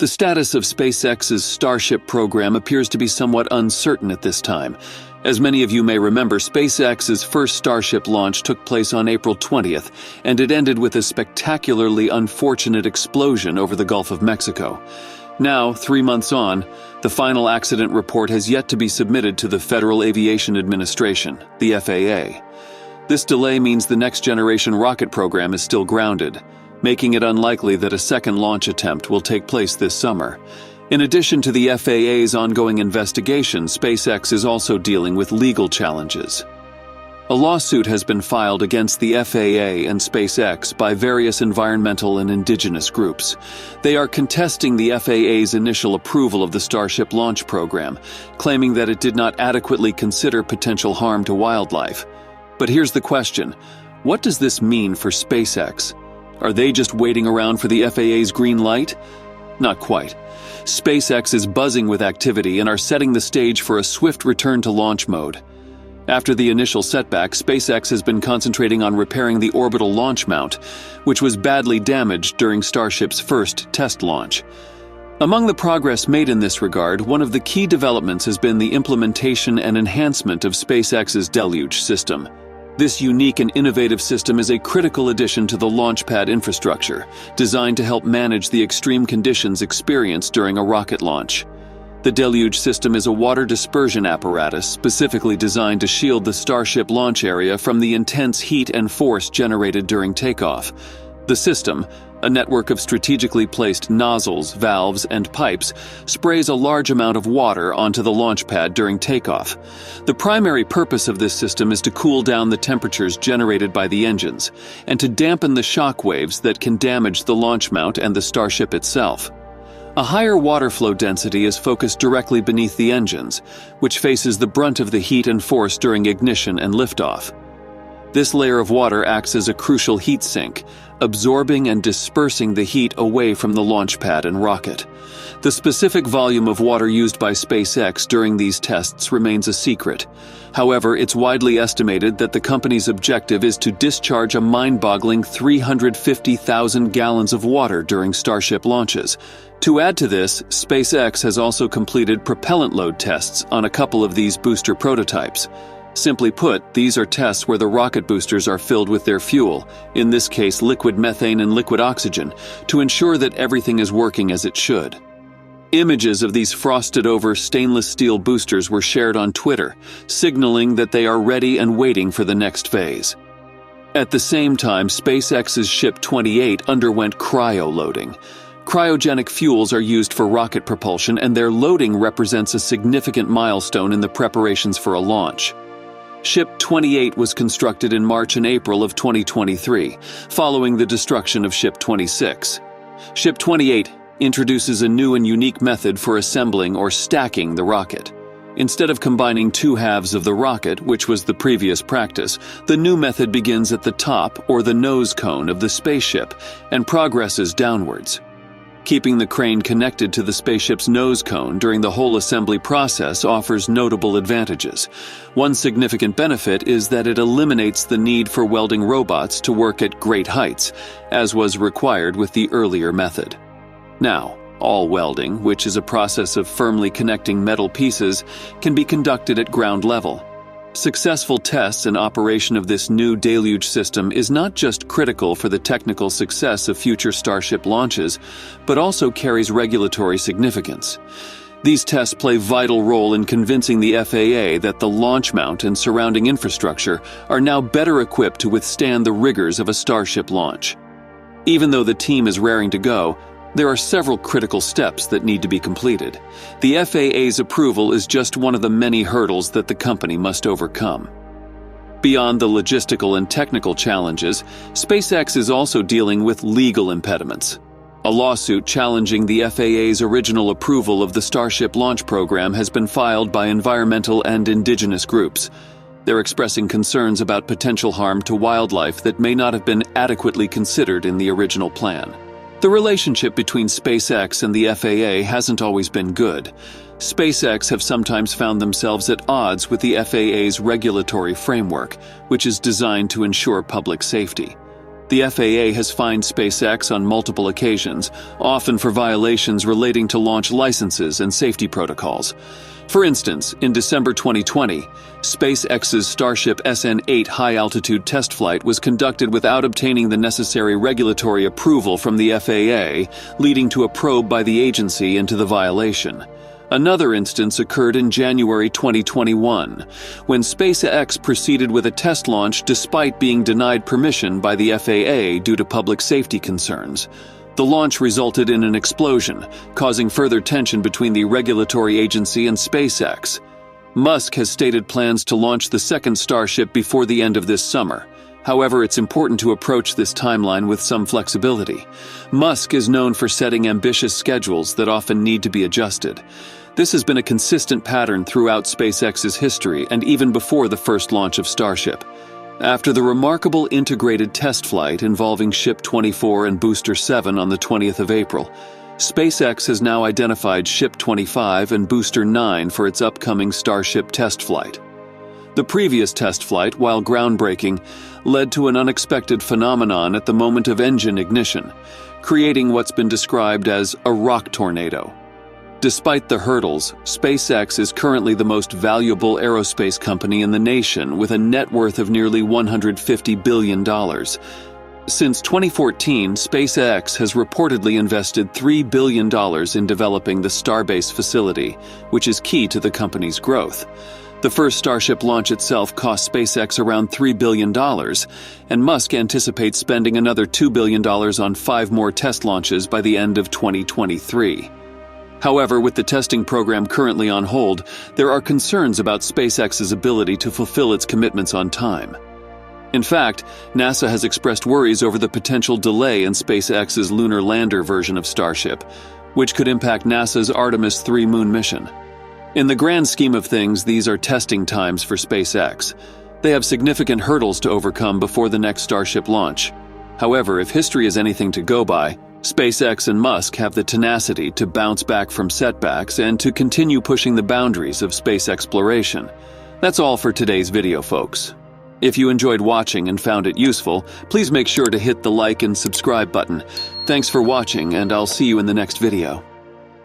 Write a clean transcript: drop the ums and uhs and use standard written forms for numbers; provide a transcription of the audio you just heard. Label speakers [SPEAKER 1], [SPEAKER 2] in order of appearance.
[SPEAKER 1] The status of SpaceX's Starship program appears to be somewhat uncertain at this time. As many of you may remember, SpaceX's first Starship launch took place on April 20th, and it ended with a spectacularly unfortunate explosion over the Gulf of Mexico. Now, 3 months on, the final accident report has yet to be submitted to the Federal Aviation Administration, the FAA. This delay means the next-generation rocket program is still grounded, making it unlikely that a second launch attempt will take place this summer. In addition to the FAA's ongoing investigation, SpaceX is also dealing with legal challenges. A lawsuit has been filed against the FAA and SpaceX by various environmental and indigenous groups. They are contesting the FAA's initial approval of the Starship launch program, claiming that it did not adequately consider potential harm to wildlife. But here's the question: what does this mean for SpaceX? Are they just waiting around for the FAA's green light? Not quite. SpaceX is buzzing with activity and are setting the stage for a swift return to launch mode. After the initial setback, SpaceX has been concentrating on repairing the orbital launch mount, which was badly damaged during Starship's first test launch. Among the progress made in this regard, one of the key developments has been the implementation and enhancement of SpaceX's Deluge system. This unique and innovative system is a critical addition to the launch pad infrastructure, designed to help manage the extreme conditions experienced during a rocket launch. The Deluge system is a water dispersion apparatus specifically designed to shield the Starship launch area from the intense heat and force generated during takeoff. The system, a network of strategically placed nozzles, valves, and pipes, sprays a large amount of water onto the launch pad during takeoff. The primary purpose of this system is to cool down the temperatures generated by the engines, and to dampen the shock waves that can damage the launch mount and the Starship itself. A higher water flow density is focused directly beneath the engines, which faces the brunt of the heat and force during ignition and liftoff. This layer of water acts as a crucial heat sink, absorbing and dispersing the heat away from the launch pad and rocket. The specific volume of water used by SpaceX during these tests remains a secret. However, it's widely estimated that the company's objective is to discharge a mind-boggling 350,000 gallons of water during Starship launches. To add to this, SpaceX has also completed propellant load tests on a couple of these booster prototypes. Simply put, these are tests where the rocket boosters are filled with their fuel, in this case liquid methane and liquid oxygen, to ensure that everything is working as it should. Images of these frosted-over stainless steel boosters were shared on Twitter, signaling that they are ready and waiting for the next phase. At the same time, SpaceX's Ship 28 underwent cryo-loading. Cryogenic fuels are used for rocket propulsion, and their loading represents a significant milestone in the preparations for a launch. Ship 28 was constructed in March and April of 2023, following the destruction of Ship 26. Ship 28 introduces a new and unique method for assembling or stacking the rocket. Instead of combining two halves of the rocket, which was the previous practice, the new method begins at the top or the nose cone of the spaceship and progresses downwards. Keeping the crane connected to the spaceship's nose cone during the whole assembly process offers notable advantages. One significant benefit is that it eliminates the need for welding robots to work at great heights, as was required with the earlier method. Now, all welding, which is a process of firmly connecting metal pieces, can be conducted at ground level. Successful tests and operation of this new Deluge system is not just critical for the technical success of future Starship launches, but also carries regulatory significance. These tests play a vital role in convincing the FAA that the launch mount and surrounding infrastructure are now better equipped to withstand the rigors of a Starship launch. Even though the team is raring to go, there are several critical steps that need to be completed. The FAA's approval is just one of the many hurdles that the company must overcome. Beyond the logistical and technical challenges, SpaceX is also dealing with legal impediments. A lawsuit challenging the FAA's original approval of the Starship launch program has been filed by environmental and indigenous groups. They're expressing concerns about potential harm to wildlife that may not have been adequately considered in the original plan. The relationship between SpaceX and the FAA hasn't always been good. SpaceX have sometimes found themselves at odds with the FAA's regulatory framework, which is designed to ensure public safety. The FAA has fined SpaceX on multiple occasions, often for violations relating to launch licenses and safety protocols. For instance, in December 2020, SpaceX's Starship SN8 high-altitude test flight was conducted without obtaining the necessary regulatory approval from the FAA, leading to a probe by the agency into the violation. Another instance occurred in January 2021, when SpaceX proceeded with a test launch despite being denied permission by the FAA due to public safety concerns. The launch resulted in an explosion, causing further tension between the regulatory agency and SpaceX. Musk has stated plans to launch the second Starship before the end of this summer. However, it's important to approach this timeline with some flexibility. Musk is known for setting ambitious schedules that often need to be adjusted. This has been a consistent pattern throughout SpaceX's history and even before the first launch of Starship. After the remarkable integrated test flight involving Ship 24 and Booster 7 on the 20th of April, SpaceX has now identified Ship 25 and Booster 9 for its upcoming Starship test flight. The previous test flight, while groundbreaking, led to an unexpected phenomenon at the moment of engine ignition, creating what's been described as a rock tornado. Despite the hurdles, SpaceX is currently the most valuable aerospace company in the nation with a net worth of nearly $150 billion. Since 2014, SpaceX has reportedly invested $3 billion in developing the Starbase facility, which is key to the company's growth. The first Starship launch itself cost SpaceX around $3 billion, and Musk anticipates spending another $2 billion on 5 more test launches by the end of 2023. However, with the testing program currently on hold, there are concerns about SpaceX's ability to fulfill its commitments on time. In fact, NASA has expressed worries over the potential delay in SpaceX's lunar lander version of Starship, which could impact NASA's Artemis 3 moon mission. In the grand scheme of things, these are testing times for SpaceX. They have significant hurdles to overcome before the next Starship launch. However, if history is anything to go by, SpaceX and Musk have the tenacity to bounce back from setbacks and to continue pushing the boundaries of space exploration. That's all for today's video, folks. If you enjoyed watching and found it useful, please make sure to hit the like and subscribe button. Thanks for watching, and I'll see you in the next video.